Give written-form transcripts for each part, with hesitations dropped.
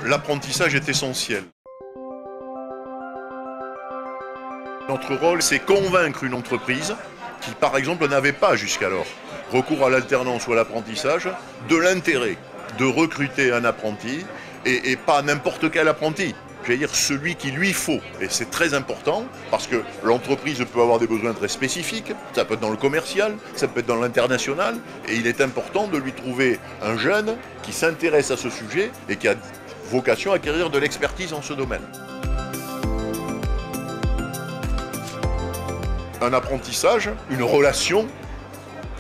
l'apprentissage est essentiel. Notre rôle, c'est convaincre une entreprise qui, par exemple, n'avait pas jusqu'alors recours à l'alternance ou à l'apprentissage, de l'intérêt de recruter un apprenti et pas n'importe quel apprenti. J'allais dire celui qu'il lui faut. Et c'est très important parce que l'entreprise peut avoir des besoins très spécifiques. Ça peut être dans le commercial, ça peut être dans l'international. Et il est important de lui trouver un jeune qui s'intéresse à ce sujet et qui a vocation à acquérir de l'expertise en ce domaine. Un apprentissage, une relation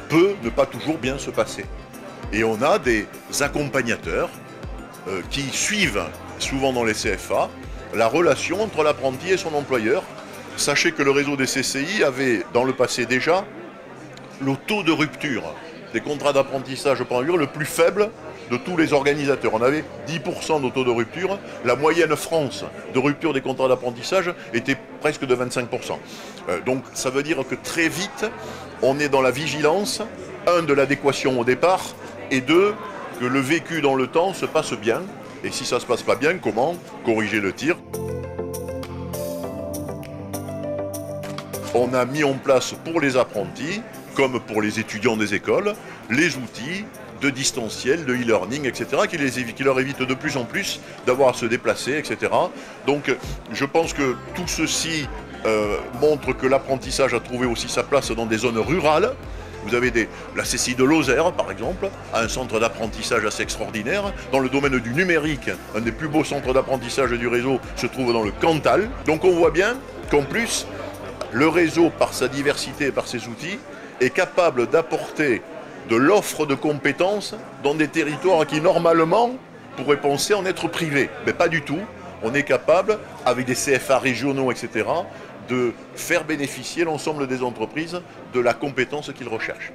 peut ne pas toujours bien se passer. Et on a des accompagnateurs qui suivent souvent dans les CFA, la relation entre l'apprenti et son employeur. Sachez que le réseau des CCI avait dans le passé déjà le taux de rupture des contrats d'apprentissage par an le plus faible de tous les organisateurs. On avait 10% de taux de rupture. La moyenne France de rupture des contrats d'apprentissage était presque de 25%. Donc ça veut dire que très vite, on est dans la vigilance, un, de l'adéquation au départ, et deux, que le vécu dans le temps se passe bien. Et si ça ne se passe pas bien, comment corriger le tir? On a mis en place pour les apprentis, comme pour les étudiants des écoles, les outils de distanciel, de e-learning, etc., qui leur évitent de plus en plus d'avoir à se déplacer, etc. Donc je pense que tout ceci montre que l'apprentissage a trouvé aussi sa place dans des zones rurales. Vous avez la CCI de Lozère, par exemple, a un centre d'apprentissage assez extraordinaire. Dans le domaine du numérique, un des plus beaux centres d'apprentissage du réseau se trouve dans le Cantal. Donc on voit bien qu'en plus, le réseau, par sa diversité et par ses outils, est capable d'apporter de l'offre de compétences dans des territoires qui, normalement, pourraient penser en être privés. Mais pas du tout. On est capable, avec des CFA régionaux, etc., de faire bénéficier l'ensemble des entreprises de la compétence qu'ils recherchent.